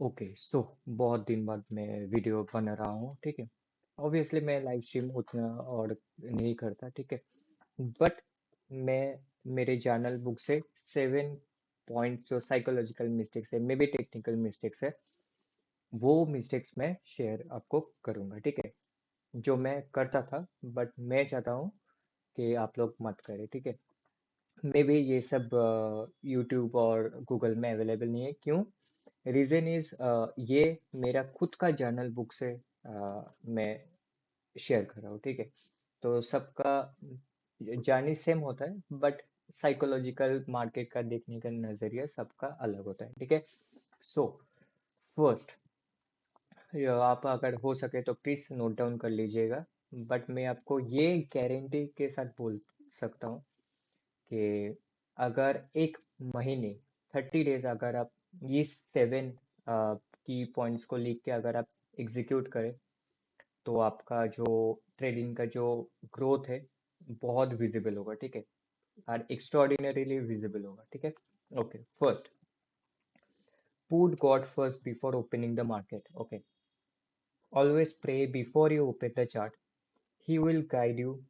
Okay so बहुत दिन बाद मैं वीडियो बना रहा हूँ, ठीक है। ऑब्वियसली मैं लाइव स्ट्रीम उतना और नहीं करता, ठीक है। बट मैं मेरे जर्नल बुक से 7 पॉइंट जो साइकोलॉजिकल मिस्टेक्स है, मे बी टेक्निकल मिस्टेक्स है, वो मिस्टेक्स मैं शेयर आपको करूँगा, ठीक है। जो मैं करता था, बट मैं चाहता हूँ कि आप लोग मत करें, ठीक है। मे बी ये सब यूट्यूब और गूगल में अवेलेबल नहीं है, क्यों? रीज़न इज़ ये मेरा खुद का जर्नल बुक से मैं शेयर कर रहा हूँ, ठीक है। तो सबका जर्नी सेम होता है, बट साइकोलॉजिकल मार्केट का देखने का नज़रिया सबका अलग होता है, ठीक है। सो फर्स्ट, आप अगर हो सके तो प्लीज़ नोट डाउन कर लीजिएगा। बट मैं आपको ये गारंटी के साथ बोल सकता हूँ कि अगर एक महीने 30 डेज अगर आप ये 7 की पॉइंट्स को लिख के अगर आप एग्जीक्यूट करें, तो आपका जो ट्रेडिंग का जो ग्रोथ है बहुत विजिबल होगा, ठीक है। और एक्स्ट्रॉर्डिनरीली विजिबल होगा, ठीक है। Okay, first, put God first before opening the market. Okay, always pray before you open the chart. He will guide you.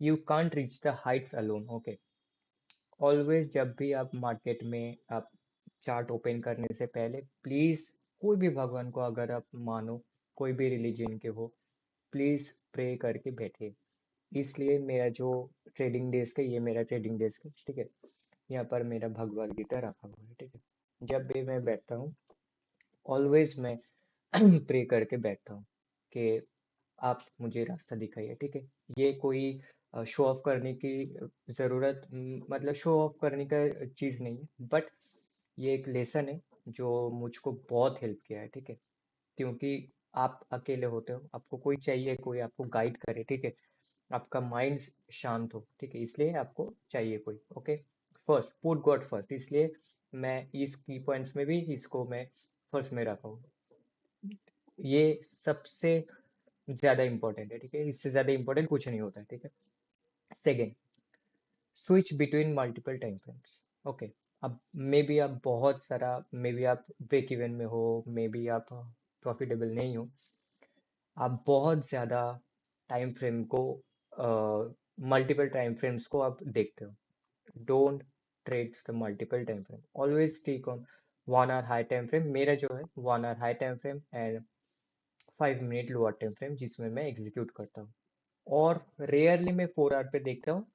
You can't reach the heights alone. Okay, always जब भी आप मार्केट में आप chart open करने से पहले please कोई भी भगवान को अगर आप मानो, कोई भी रिलीजन के हो, प्लीज प्रे करके बैठिए। इसलिए मेरा जो ट्रेडिंग डेस्क है, ये मेरा ट्रेडिंग डेस्क है, ठीक है। यहाँ पर मेरा भगवद गीता रखा हुआ है, ठीक है। जब भी मैं बैठता हूँ, ऑलवेज मैं प्रे करके बैठता हूँ कि आप मुझे रास्ता दिखाइए, ठीक है। ये कोई शो ऑफ करने की जरूरत, मतलब शो ऑफ करने का चीज नहीं है, बट ये एक लेसन है जो मुझको बहुत हेल्प किया है, ठीक है। क्योंकि आप अकेले होते हो, आपको कोई चाहिए, कोई आपको गाइड करे, ठीक है। आपका माइंड शांत हो, ठीक है, इसलिए आपको चाहिए कोई। Okay, first put God first, इसलिए मैं इस की पॉइंट्स में भी इसको मैं फर्स्ट में रखा हूँ। ये सबसे ज्यादा इंपॉर्टेंट है, ठीक है। इससे ज्यादा इंपॉर्टेंट कुछ नहीं होता है, ठीक है। Second, switch between multiple time frames. Okay, अब मे बी आप बहुत सारा, मे बी आप ब्रेक इवन में हो, मे बी आप प्रॉफिटेबल नहीं हो, आप बहुत ज्यादा टाइम फ्रेम को, मल्टीपल टाइम फ्रेम्स को आप देखते हो। Don't trades the multiple time frame, always stick on 1 hour high time frame. मेरा जो है 1 hour high time frame and 5 minute lower time frame, जिसमें मैं एग्जीक्यूट करता हूँ। और रेयरली मैं 4 आवर पे देखता हूँ,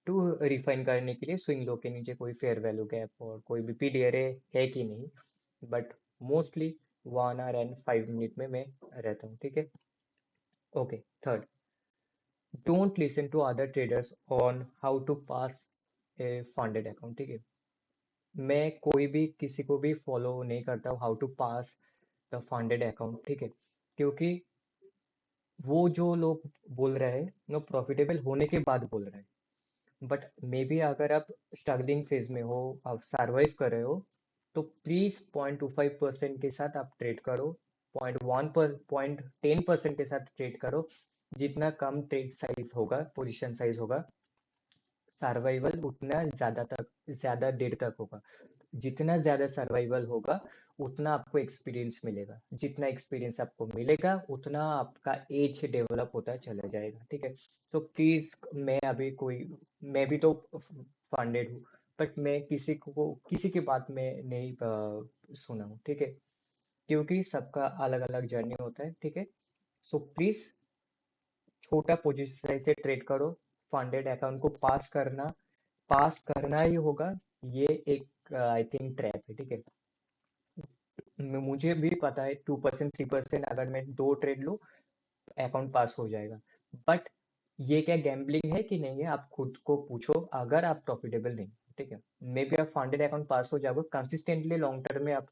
टू रिफाइन करने के लिए स्विंग लो के नीचे कोई फेयर वैल्यू गैप और कोई भी पीडीआर है कि नहीं। But mostly 1 hour and 5 minute में मैं रहता हूँ, ठीक है। Okay, third, don't listen to other traders on how to pass a funded account, ठीक है। मैं कोई भी किसी को भी फॉलो नहीं करता हूँ how to pass the funded account, ठीक है। क्योंकि वो जो लोग बोल रहे हैं वो प्रॉफिटेबल होने के बाद बोल रहे हैं, बट मे बी अगर आप स्ट्रगलिंग फेज में हो, आप सर्वाइव कर रहे हो, तो प्लीज 0.25% के साथ आप ट्रेड करो। 0.10% के साथ ट्रेड करो। जितना कम ट्रेड साइज होगा, पोजीशन साइज होगा, सर्वाइवल उतना ज्यादा देर तक होगा। जितना ज्यादा सर्वाइवल होगा, उतना आपको एक्सपीरियंस मिलेगा। जितना एक्सपीरियंस आपको मिलेगा, उतना आपका एज डेवलप होता चला जाएगा, ठीक है। तो प्लीज, मैं भी तो फंडेड हूँ, बट मैं किसी की बात में नहीं सुना हूँ, ठीक है। क्योंकि सबका अलग अलग जर्नी होता है, ठीक है। सो प्लीज, छोटा पोजीशन से ट्रेड करो। फंडेड अकाउंट को पास करना ही होगा। ये एक आई थिंक ट्रैप है, ठीक है। मुझे भी पता है 2% 3% अगर मैं दो ट्रेड लूँ, अकाउंट पास हो जाएगा। बट ये क्या गैम्बलिंग है कि नहीं है, आप खुद को पूछो। अगर आप प्रॉफिटेबल नहीं, ठीक है, मे बी आप फंडेड अकाउंट पास हो जाओगे, कंसिस्टेंटली लॉन्ग टर्म में आप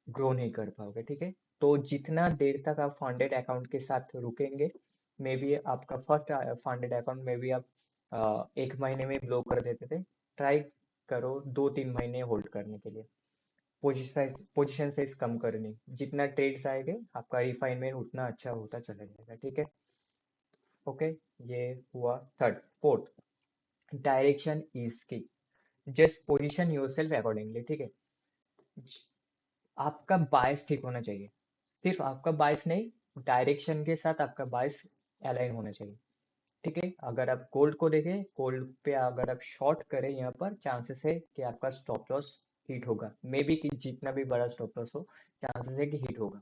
ग्रो नहीं कर पाओगे, ठीक है। तो जितना देर तक आप फंडेड अकाउंट के साथ रुकेंगे, मे बी आपका फर्स्ट फंडेड अकाउंट में भी आप 1 महीने में ब्लो कर देते थे, ट्राई करो 2-3 महीने होल्ड करने के लिए। पोजीशन साइज कम करनी, जितना ट्रेड्स आएंगे आपका रिफाइनमेंट उतना अच्छा होता चला जाएगा, ठीक है। ओके, ये हुआ थर्ड। फोर्थ, डायरेक्शन इज की। जस्ट पोजीशन योरसेल्फ अकॉर्डिंगली, ठीक है। आपका बायस ठीक होना चाहिए। सिर्फ आपका बायस नहीं, डायरेक्शन के साथ आपका बायस अलाइन होना चाहिए। ठीक है, अगर आप गोल्ड को देखें, गोल्ड पे अगर आप शॉर्ट करें, यहाँ पर चांसेस है कि आपका स्टॉप लॉस हिट होगा, मे बी कि जितना भी बड़ा स्टॉप लॉस हो, चांसेस है कि हिट होगा।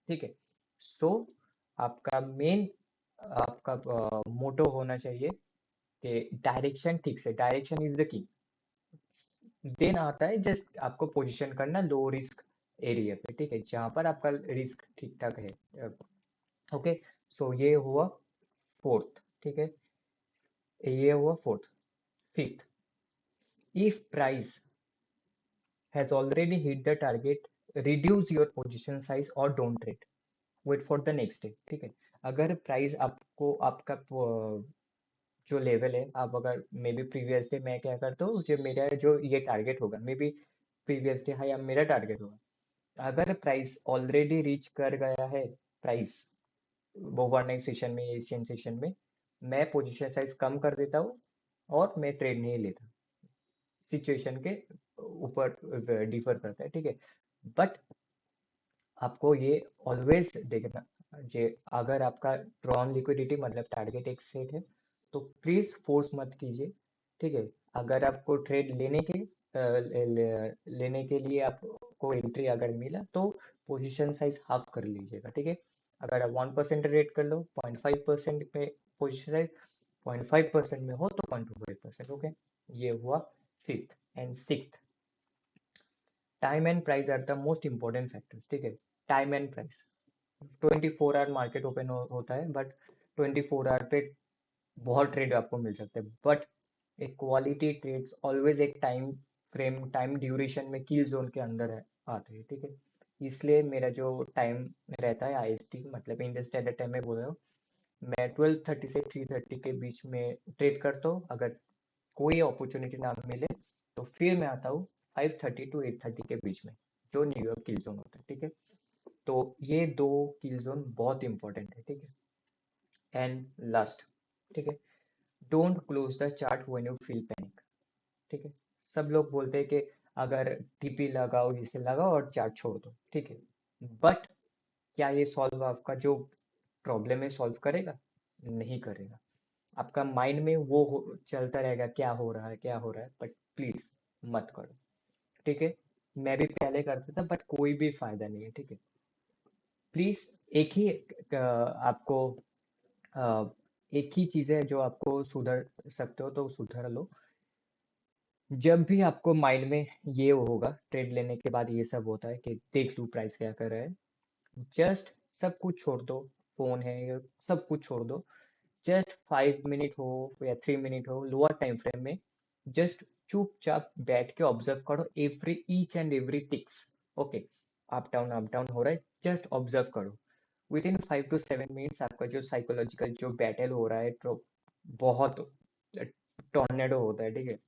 ठीक है। सो आपका मेन, आपका मोटो होना चाहिए कि डायरेक्शन ठीक से, direction is the key. Then आता है जस्ट आपको पोजीशन करना लो रिस्क एरिया पे, ठीक है, जहां पर आपका रिस्क ठीक ठाक है। ओके। सो ये हुआ फोर्थ। ठीक है, ये हुआ fourth. Fifth, if price has already hit the target, reduce your position size or don't trade, wait for the next day। ठीक है, अगर प्राइस आपको आपका जो लेवल है, आप अगर मे बी प्रीवियस डे, मैं क्या करता हूँ, जो मेरा जो ये टारगेट होगा, may be previous day high मेरा टारगेट होगा, अगर प्राइस ऑलरेडी रीच कर गया है, प्राइस ओवरनाइट सेशन में, एशियन सेशन में, मैं पोजीशन साइज कम कर देता हूँ और मैं ट्रेड नहीं लेता। सिचुएशन के ऊपर डिफर करता है। ठीक है, बट आपको ये ऑलवेज देखना, जे अगर आपका ड्रॉन लिक्विडिटी मतलब टारगेट एक सेट है, तो प्लीज फोर्स मत कीजिए। ठीक है, अगर आपको ट्रेड लेने के लिए आपको एंट्री अगर मिला, तो पोजीशन साइज हाफ कर लीजिएगा। ठीक है, अगर आप 1% रेट कर लो, 0.5% में पोजीशन साइज, 0.5% में हो तो 0.25%। ओके, ये हुआ fifth. And sixth, time and price are the most important factors. ठीक है, time and price, 24 hour market open होता है, बट 24 आवर पे बहुत ट्रेड आपको मिल सकते हैं, बट एक क्वालिटी ट्रेड्स ऑलवेज एक टाइम फ्रेम, टाइम ड्यूरेशन में, किल जोन के अंदर आते हैं। ठीक है, इसलिए मेरा जो टाइम रहता है, आईएसटी मतलब इंडियन स्टैंडर्ड टाइम में बोल रहा हूँ, मैं 12:30 से 3:30 के बीच में ट्रेड करता हूँ। अगर कोई अपॉर्चुनिटी ना मिले, तो फिर मैं आता हूँ 5:30 टू 8:30 के बीच में, जो न्यूयॉर्क किल जोन होता है। ठीक है, तो ये दो किल जोन बहुत इंपॉर्टेंट है। ठीक है, एंड लास्ट, ठीक है, don't close the chart when you feel panic. ठीक है, सब लोग बोलते हैं कि अगर टीपी लगाओ, इसे लगाओ और चार्ट छोड़ दो। ठीक है, बट क्या ये सॉल्व, आपका जो प्रॉब्लम है, सॉल्व करेगा? नहीं करेगा। आपका माइंड में वो चलता रहेगा, क्या हो रहा है, क्या हो रहा है, बट प्लीज मत करो। ठीक है, मैं भी पहले करता था, बट कोई भी फायदा नहीं है। ठीक है, प्लीज एक ही आपको एक ही चीज है जो आपको सुधर सकते हो, तो सुधर लो। जब भी आपको माइंड में ये होगा, ट्रेड लेने के बाद ये सब होता है कि देख लूँ प्राइस क्या कर रहा है, जस्ट सब कुछ छोड़ दो, फोन है ये सब कुछ छोड़ दो, जस्ट 5 मिनट हो या 3 मिनट हो, लोअर टाइम फ्रेम में, जस्ट चुपचाप बैठ के ऑब्जर्व करो every each and every ticks. Okay, up down हो रहा है, जस्ट ऑब्जर्व करो। विद इन 5 to 7 मिनट्स आपका जो साइकोलॉजिकल जो बैटल हो रहा है, तो बहुत टॉर्नेडो होता है, ठीक है,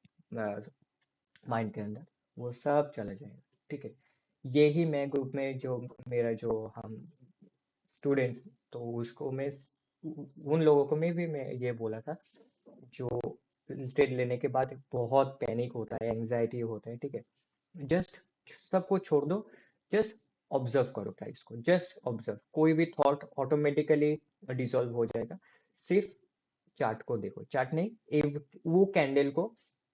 माइंड के अंदर, वो सब चला जाएगा। ठीक है, यही मैं ग्रुप में जो मेरा जो हम स्टूडेंट्स, तो उसको मैं उन लोगों को में भी मैं ये बोला था, जो स्टेट लेने के बाद बहुत पैनिक होता है, एंजाइटी होता है। ठीक है, जस्ट सब कुछ छोड़ दो, जस्ट ऑब्जर्व करो प्राइस को, जस्ट ऑब्जर्व, कोई भी थॉट ऑटोमेटिकली डिसॉल्व हो जाएगा। सिर्फ चार्ट को देखो, चार्ट नहीं, वो कैंडल को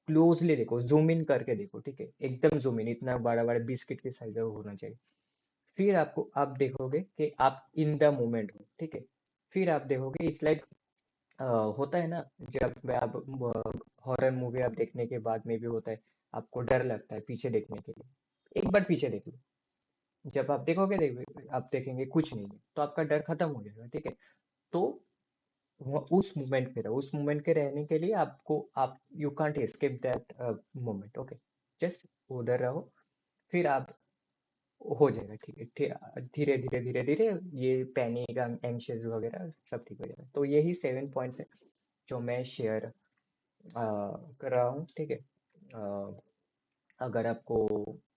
क्लोजली देखो, जूम इन करके देखो। ठीक है, एकदम जूम इन, इतना बड़ा बड़ा बिस्किट के साइज का होना चाहिए। फिर आपको, आप देखोगे कि आप इन द मोमेंट हो। ठीक है, फिर आप देखोगे इट्स लाइक, होता है ना, जब आप हॉरर मूवी आप देखने के बाद में भी होता है, आपको डर लगता है पीछे देखने के लिए, एक बार पीछे देख लो, जब आप देखोगे, आप देखेंगे कुछ नहीं है, तो आपका डर खत्म हो जाएगा। ठीक है, तो उस मोमेंट पे रहो, उस मोमेंट के रहने के लिए आपको, आप you can't escape that moment. Okay, just उधर रहो, फिर आप हो जाएगा। ठीक है, धीरे धीरे धीरे धीरे ये पैनिक, एंशियस वगैरह सब ठीक हो जाएगा। तो यही 7 पॉइंट्स है जो मैं शेयर कर रहा हूँ। ठीक है, अगर आपको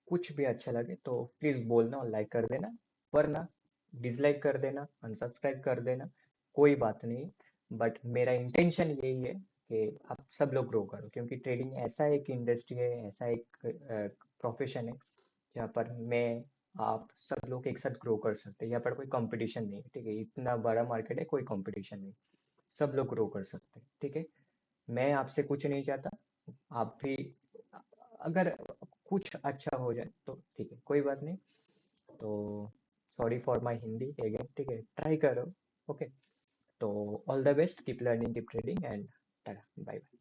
कुछ भी अच्छा लगे तो प्लीज बोलना और लाइक कर देना, वरना डिसलाइक कर देना, अनसब्सक्राइब कर देना, कोई बात नहीं। बट मेरा इंटेंशन यही है कि आप सब लोग ग्रो करो, क्योंकि ट्रेडिंग ऐसा एक इंडस्ट्री है, ऐसा एक प्रोफेशन है, जहाँ पर मैं आप सब लोग एक साथ ग्रो कर सकते हैं। यहाँ पर कोई कंपटीशन नहीं है, ठीक है? इतना बड़ा मार्केट है, कोई कंपटीशन नहीं। सब लोग ग्रो कर सकते हैं, ठीक है? मैं आपसे कुछ नहीं चाहता। आप भी अगर कुछ अच्छा हो जाए तो ठीक है, कोई बात नहीं। तो sorry for my Hindi again, ठीक है? ट्राई करो। ओके। तो all the best, keep learning, keep trading, and tata, bye bye.